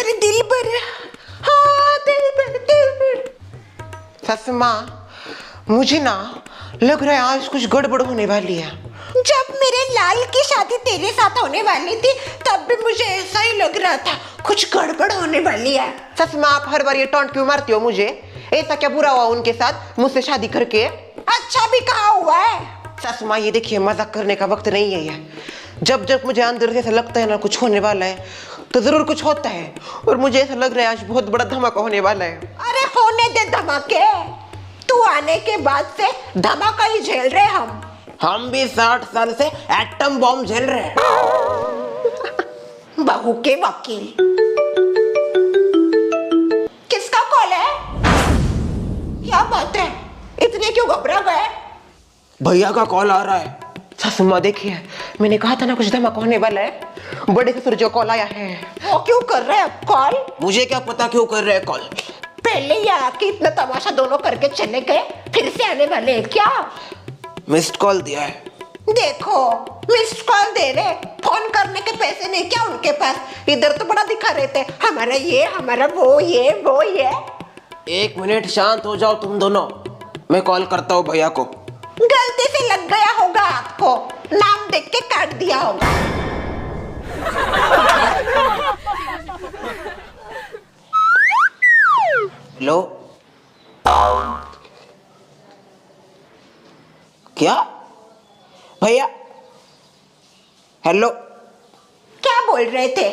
मेरे दिल पर, हाँ दिल पर। सस माँ, मुझे ना लग रहा है आज कुछ गड़बड़ होने वाली है। जब मेरे लाल की शादी तेरे साथ होने वाली थी तब भी मुझे ऐसा ही लग रहा था कुछ गड़बड़ होने वाली है। सस माँ, आप हर बार ये टॉन्ट क्यों मारती हो मुझे? ऐसा क्या बुरा हुआ उनके साथ मुझसे शादी करके? अच्छा भी कहा हुआ है। सस माँ, ये देखिए, मजाक करने का वक्त नहीं है ये। जब जब मुझे अंदर से ऐसा लगता है ना कुछ होने वाला है तो जरूर कुछ होता है, और मुझे ऐसा लग रहा है आज बहुत बड़ा धमाका होने वाला है। अरे होने दे धमाके, तू आने के बाद से धमाका ही झेल रहे हम भी 60 साल से एटम बॉम्ब झेल रहे हैं। बहू के वकील। किसका कॉल है? क्या बात है, इतने क्यों घबरा गए? भैया का कॉल आ रहा है। सासू माँ देखिए, मैंने कहा था ना कुछ धमाका होने वाला है। बड़े ससुर जो कॉल आया है। वो क्यों कर रहे हैं कॉल? मुझे क्या पता क्यों कर रहे हैं कॉल। पहले ही आके इतना तमाशा दोनों करके चले गए, फिर से आने वाले हैं क्या? मिस्ड कॉल दिया है। देखो, मिस्ड कॉल दे रहे, फोन करने के पैसे नहीं क्या उनके पास? इधर तो बड़ा दिखा रहे थे, हमारा ये, हमारा वो ये वो ये। 1 मिनट शांत हो जाओ तुम दोनों, मैं कॉल करता हूँ भैया को। गलती से लग गया होगा आपको, नाम देख के काट दिया होगा। हेलो, क्या भैया? हेलो, क्या बोल रहे थे?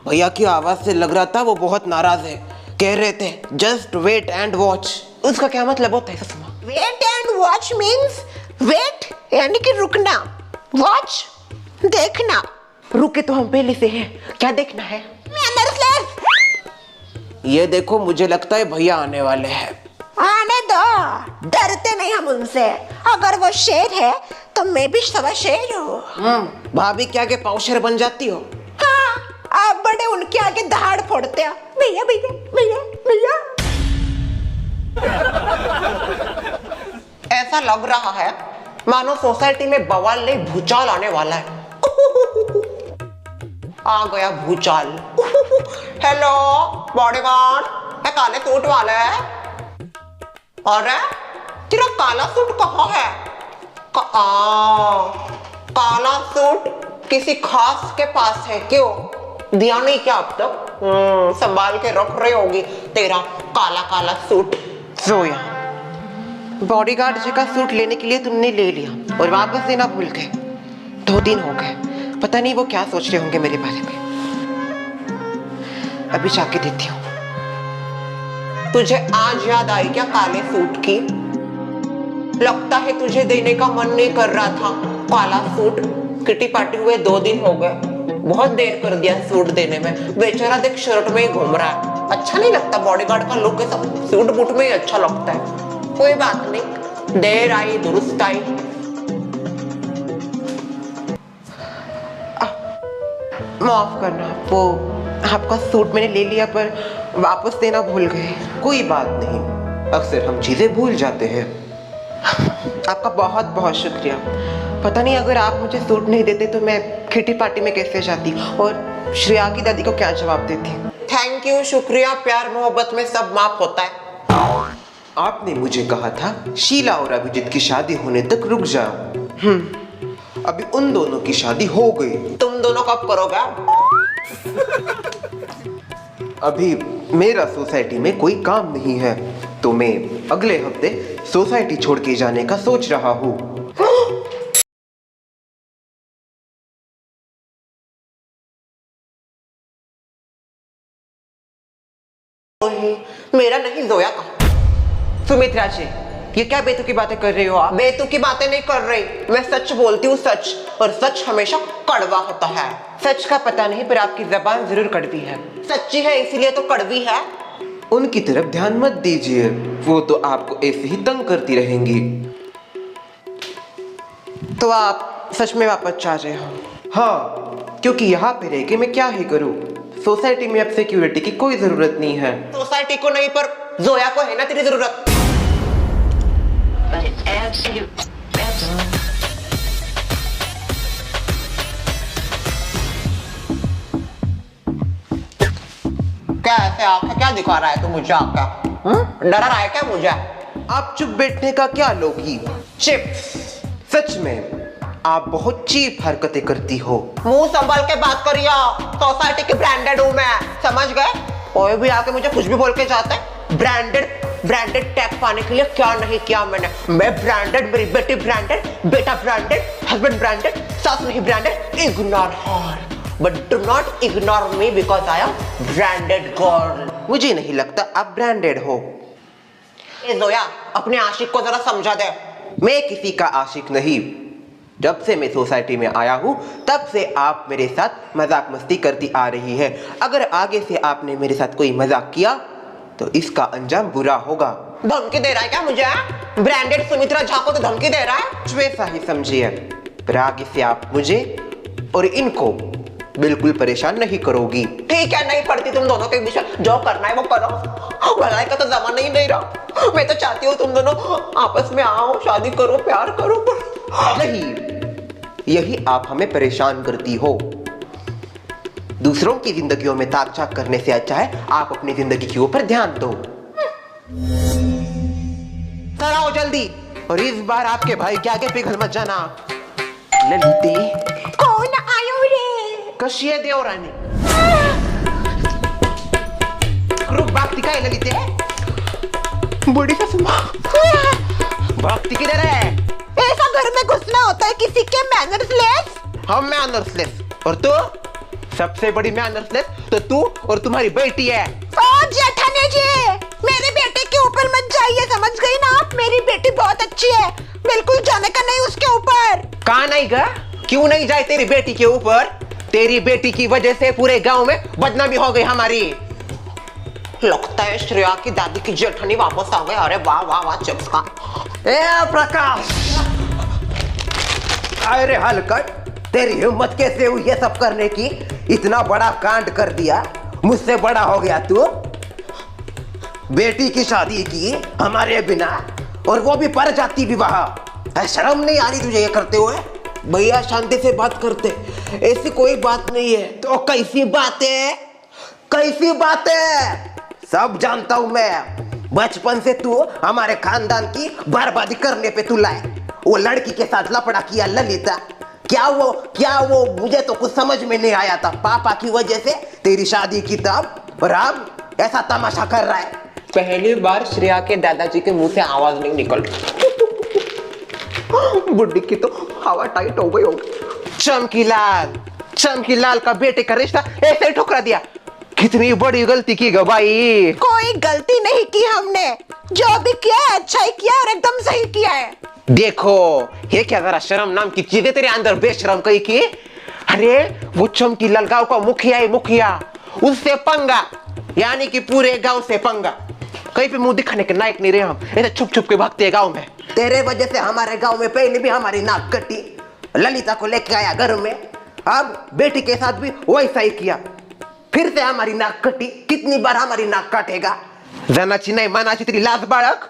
भैया की आवाज से लग रहा था वो बहुत नाराज है। कह रहे थे जस्ट वेट एंड वॉच। उसका क्या मतलब होता है ससुमा? Wait and watch means wait यानी कि रुकना, वॉच देखना। रुके तो हम पहले से हैं, क्या देखना है? ये देखो, मुझे लगता है भैया आने वाले हैं। आने दो, डरते नहीं हम उनसे। अगर वो शेर है तो मैं भी सवा शेर हूँ। भाभी क्या के पावशेर बन जाती हो? हाँ, आप बड़े उनके आगे दहाड़ फोड़ते हो। भैया भैया भैया भैया। ऐसा लग रहा है मानो सोसाइटी में बवाल नहीं भूचाल आने वाला है। आ गया भूचाल। हेलो बॉडीगार्ड, है काले सूट वाले? अरे तेरा काला सूट कहाँ है? काला सूट किसी खास के पास है क्यों? दिया नहीं क्या अब तक? संभाल के रख रही होगी तेरा काला काला सूट। जोया, बॉडीगार्ड जी का सूट लेने के लिए तुमने ले लिया और वापस देना भूल गए। 2 दिन हो गए, पता नहीं वो क्या सोच रहे होंगे मेरे बारे में। अभी जाके देती हूँ। तुझे आज याद आई क्या काले सूट की? लगता है तुझे देने का मन नहीं कर रहा था काला सूट। किटी पार्टी हुए 2 दिन हो गए, बहुत देर कर दिया सूट देने में। बेचारा देख शर्ट में ही घूम रहा है, अच्छा नहीं लगता। बॉडीगार्ड का लुक है सब सूट बूट में ही अच्छा लगता है। कोई बात नहीं, देर आई दुरुस्त आई। माफ करना, वो आपका सूट मैंने ले लिया पर वापस देना भूल गए। कोई बात नहीं, अक्सर हम चीजें भूल जाते हैं। आपका बहुत बहुत शुक्रिया। पता नहीं अगर आप मुझे सूट नहीं देते तो मैं किटी पार्टी में कैसे जाती और श्रेया की दादी को क्या जवाब देती। थैंक यू, शुक्रिया। प्यार मोहब्बत में सब माफ होता है। आपने मुझे कहा था शीला और अभिजीत की शादी होने तक रुक जाओ। अभी उन दोनों की शादी हो गई। तुम दोनों कब करोगे? अभी मेरा सोसाइटी में कोई काम नहीं है तो मैं अगले हफ्ते सोसाइटी छोड़ के जाने का सोच रहा हूँ। मेरा नहीं, जोया का। सुमित्रा जी, ये क्या बेतुकी बातें कर रही हो आप? बेतुकी बातें नहीं कर रही, मैं सच बोलती हूँ, सच। और सच हमेशा कड़वा होता है। सच का पता नहीं पर आपकी जबान जरूर कड़वी है। सच्ची है इसीलिए तो कड़वी है। उनकी तरफ ध्यान मत दीजिए, वो तो आपको ऐसे ही तंग करती रहेंगी। तो आप सच में वापस चाह रहे हो? हाँ, क्योंकि यहाँ पे रह के मैं क्या ही करूँ। सोसाइटी में अब सिक्योरिटी की कोई जरूरत नहीं है। सोसाइटी को नहीं पर जोया को है ना तेरी जरूरत। ऐसे आंखें क्या दिखा रहा है तू मुझे आका? डरा रहा है क्या मुझे? आप चुप बैठने का क्या लोगी? चिप्स, सच में आप बहुत चीप हरकतें करती हो। मुंह संभाल के बात करियो, सोसाइटी की ब्रांडेड हूँ मैं, समझ गए? कोई भी आके मुझे कुछ भी बोल के जाता है। ब्रांडेड टैग पाने के लिए क्या नहीं किया मैंने। मैं ब्रांडेड, मेरी बेटी ब्रांडेड, बेटा ब्रांडेड, हस्बैंड ब्रांडेड, सास नहीं branded. Ignore her, but do not ignore me because I am branded girl. मुझे नहीं लगता आप ब्रांडेड हो। ए जोया, अपने आशिक को जरा समझा दे। मैं किसी का आशिक नहीं। जब से मैं सोसाइटी में आया हूँ तब से आप मेरे साथ मजाक मस्ती करती आ रही है। अगर आगे से आपने मेरे साथ कोई मजाक किया तो इसका अंजाम बुरा होगा। धमकी दे रहा है क्या मुझे? ब्रांडेड सुमित्रा झा को तो धमकी दे रहा है? वैसा ही समझिए। पर आगे से आप मुझे और इनको बिल्कुल परेशान नहीं करोगी। ठीक है, नहीं पड़ती तुम दोनों के बीच में, जो करना है वो करो। भलाई का तो जमाना ही नहीं रहा। मैं तो चाहती हूँ तुम दोनों आपस में आओ, शादी करो, प्यार करो, नहीं, यही आप हमें परेशान करती हो। दूसरों की जिंदगियों में ताक झाक करने से अच्छा है आप अपनी जिंदगी के ऊपर ध्यान दो। सर आओ जल्दी, और इस बार आपके भाई के आगे पिघल मत जाना। ललिते, कौन आयो रे? कशी है देवरानी? रुक, भक्ति का है ललिते। बड़ी ससुमा, भक्ति किधर है? ऐसा घर में घुसना होता है किसी के मैनर्सलेस? हम मैनर्सलेस, और तू सबसे बड़ी मैनर्सलेस तो तू और तुम्हारी बेटी है। ओ जेठानी जी, मेरे बेटे के ऊपर मत जाइए, समझ गई ना आप? मेरी बेटी बहुत अच्छी है, बिल्कुल जाने का नहीं उसके ऊपर। कहाँ नहीं गा? क्यों नहीं जाए तेरी बेटी के ऊपर? तेरी बेटी की वजह से पूरे गांव में बदनामी हो गई हमारी। लगता है श्रेया की दादी की जेठानी वापस आ गए। अरे वाह वाह वाह, चिप्स का। ए प्रकाश, अरे हलकट, तेरी हिम्मत कैसे हुई ये सब करने की? इतना बड़ा कांड कर दिया, मुझसे बड़ा हो गया तू। बेटी की शादी की हमारे बिना, और वो भी परजाती विवाह। शर्म नहीं आ रही तुझे ये करते हुए? भैया शांति से बात करते, ऐसी कोई बात नहीं है। तो कैसी बात है? कैसी बात है? सब जानता हूं मैं। बचपन से तू हमारे खानदान की बर्बादी करने पे तुला है। वो लड़की के साथ लफड़ा किया ललिता, क्या वो मुझे तो कुछ समझ में नहीं आया था। पापा की वजह से तेरी शादी की तब, और अब ऐसा तमाशा कर रहा है। पहली बार श्रेया के दादाजी के मुंह से आवाज नहीं निकल। बुड्ढी की तो हवा टाइट हो गई होगी। चमकीलाल का बेटे का रिश्ता ऐसे ही ठुकरा दिया। कितनी बड़ी गलती की गो भाई। कोई गलती नहीं की हमने, जो भी किया है अच्छा ही किया और एकदम सही किया है। देखो, ये क्या जरा शर्म नाम की चीजें तेरे अंदर बेशरम कहीं की? अरे वो चमकीलाल गांव का मुखिया है, मुखिया। उससे पंगा, यानी कि पूरे गांव से पंगा। कहीं पे मुंह दिखाने के लायक नहीं रहे हम, ऐसे छुप छुप के भागते हैं गांव में। तेरे वजह से हमारे गांव में पहले भी हमारी नाक कटी। ललिता को लेके आया घर में, अब बेटी के साथ भी वैसा ही किया। फिर से हमारी नाक कटी। कितनी बार हमारी नाक काटेगा? जनाची नहीं मानाची तेरी लाज बाळक,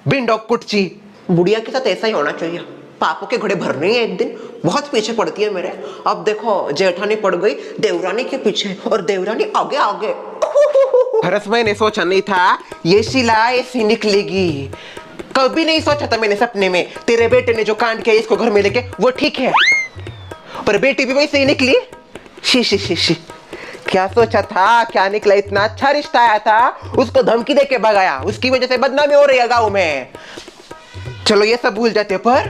बिंडो कुटची। बुढ़िया के साथ ऐसा ही होना चाहिए। पापों के घड़े भरने हैं एक दिन। बहुत पीछे पड़ती है मेरे। अब देखो, जेठानी पड़ गई देवरानी के पीछे, और देवरानी आगे आगे। हरस, मैंने सोचा नहीं था ये शिला ऐसी निकलेगी। कभी नहीं सोचा था मैंने सपने में। तेरे बेटे ने जो कांड किया इसको घर में लेके, वो ठीक है, पर बेटी भी वैसे ही निकली। शी शी शी शी, क्या सोचा था, क्या निकला। इतना अच्छा रिश्ता आया था, उसको धमकी देके भगाया। उसकी वजह से बदनामी हो रही है गाँव में। चलो ये सब भूल जाते, पर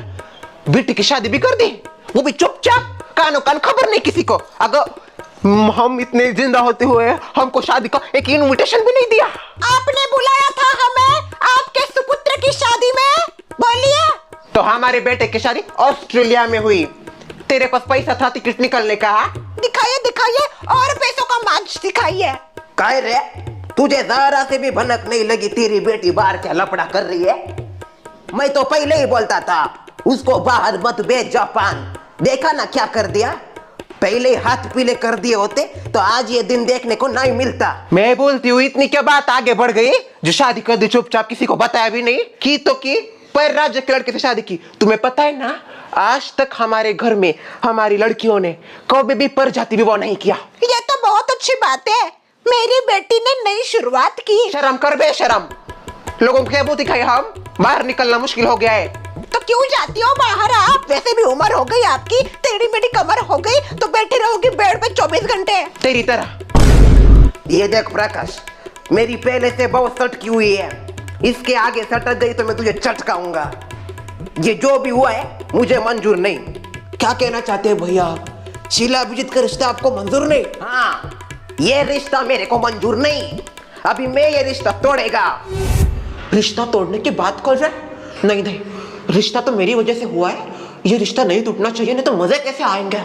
बेटी की शादी भी कर दी, वो भी चुपचाप, कानो कान, खबर नहीं किसी को। अगर हम इतने जिंदा होते हुए हमको शादी का एक इनविटेशन भी नहीं दिया। आपने बुलाया था हमें आपके सुपुत्र की शादी में, बोलिए। तो हमारे बेटे की शादी ऑस्ट्रेलिया में हुई। तेरे पास पैसा था टिकट निकलने का? दिखाइए दिखाइए, और पैसों का मार्च दिखाइए। काय रे, तुझे जरा से भी भनक नहीं लगी तेरी बेटी बाहर क्या लफड़ा कर रही है? मैं तो पहले ही बोलता था उसको बाहर मत भेज जापान। देखा ना क्या कर दिया। पहले हाथ पीले कर दिए होते तो आज ये दिन देखने को नहीं मिलता। मैं बोलती हूँ इतनी क्या बात आगे बढ़ गई जो शादी कर दी चुपचाप, किसी को बताया भी नहीं। की तो की, पर राज्य के लड़के से शादी की। तुम्हें पता है ना, आज तक हमारे घर में हमारी लड़कियों ने कभी भी परजाती विवाह नहीं किया। ये तो बहुत अच्छी बात है। मेरी बेटी ने नई शुरुआत की। शर्म कर बे शर्म। लोगों को क्या मुंह दिखाए हम? बाहर निकलना मुश्किल हो गया है। तो क्यों जाती हो बाहर आप? वैसे भी उम्र हो गई आपकी, टेढ़ी मेढ़ी कमर हो गई तो बैठी रहोगी बेड पे 24 घंटे। तेरी तरह। ये देख प्रकाश, मेरी पहले से बहुत सटकी हुई है, इसके आगे सटक गई तो मैं तुझे चटकाऊंगा। ये जो भी हुआ है मुझे मंजूर नहीं। क्या कहना चाहते हैं भैया आप? शीला अभिजीत का रिश्ता आपको मंजूर नहीं? हाँ, ये रिश्ता मेरे को मंजूर नहीं। अभी मैं ये रिश्ता तोड़ेगा। रिश्ता तोड़ने की बात कर रहे? नहीं नहीं, रिश्ता तो मेरी वजह से हुआ है, ये रिश्ता नहीं टूटना चाहिए, नहीं तो मजे कैसे आएंगे?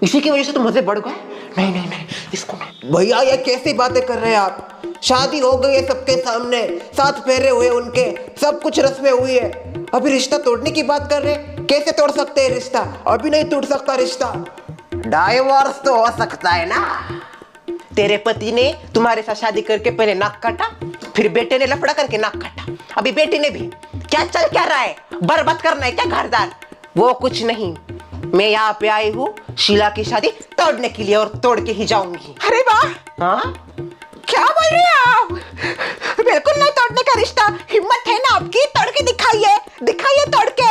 इसी की वजह से तो मजे बढ़ गए। नहीं नहीं नहीं, इसको नहीं। भैया ये कैसी बातें कर रहे हैं आप? शादी हो गई है सबके सामने, 7 फेरे हुए उनके, सब कुछ रस्में हुई है, अभी रिश्ता तोड़ने की बात कर रहे हैं? कैसे तोड़ सकते हैं रिश्ता? अभी नहीं टूट सकता रिश्ता। डाइवोर्स तो हो सकता है ना। तेरे पति ने तुम्हारे साथ शादी करके पहले नाक काटा, फिर बेटे ने लफड़ा करके नाक काटा, अभी बेटी ने भी। क्या चल क्या रहा है? बर्बाद करना है क्या घरदार? वो कुछ नहीं, मैं यहाँ पे आई हूँ शीला की शादी तोड़ने के लिए, और तोड़ के ही जाऊंगी। अरे वाह, हाँ क्या बोल रहे हैं आप? बिल्कुल नहीं तोड़ने का रिश्ता। हिम्मत है ना आपकी? तोड़ के दिखाइए, दिखाइए तोड़ के।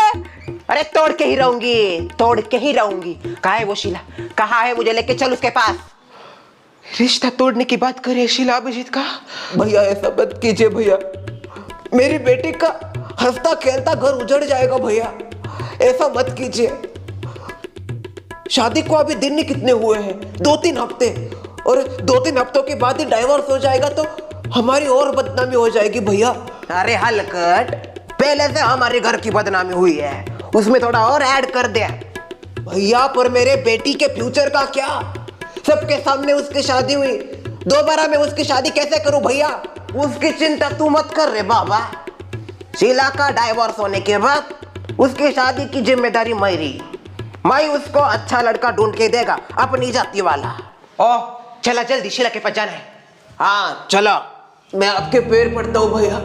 अरे तोड़ के ही रहूंगी, तोड़ के ही रहूंगी। कहाँ है वो शीला? कहाँ है? मुझे लेके चल उसके पास। रिश्ता तोड़ने की बात करे शीला अभिजीत का? भैया ऐसा मत कीजिए भैया, मेरी बेटी का हंसता खेलता घर उजड़ जाएगा भैया, ऐसा मत कीजिए। शादी को अभी दिन ही कितने हुए हैं? 2-3 हफ्ते, और 2-3 हफ्तों के बाद ही डाइवोर्स हो जाएगा तो हमारी और बदनामी हो जाएगी भैया। अरे हलकट, पहले से हमारे घर की बदनामी हुई है, उसमें थोड़ा और ऐड कर दे। भैया पर मेरे बेटी के फ्यूचर का क्या? सबके सामने उसकी शादी हुई, दोबारा मैं उसकी शादी कैसे करूं भैया? उसकी चिंता तू मत कर रे बाबा। शीला का डाइवोर्स होने के बाद उसकी शादी की जिम्मेदारी मेरी। मैं उसको अच्छा लड़का ढूंढ के देगा, अपनी जाति वाला। ओ चला जल्दी, शीला के पास जाना है। हाँ चलो। मैं आपके पैर पड़ता हूँ भैया,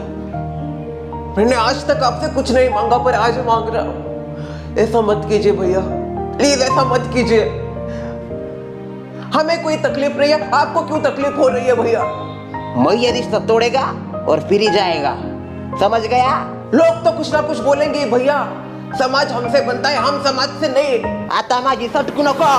मैंने आज तक आपसे कुछ नहीं मांगा पर आज मांग रहा हूँ। ऐसा मत कीजिए भैया, प्लीज ऐसा मत कीजिए। हमें कोई तकलीफ नहीं है, आपको क्यों तकलीफ हो रही है भैया? मैं ये रिश्ता तोड़ेगा और फिर ही जाएगा, समझ गया? लोग तो कुछ ना कुछ बोलेंगे भैया, समाज हमसे बनता है, हम समाज से नहीं। आता माझी सटकू नको।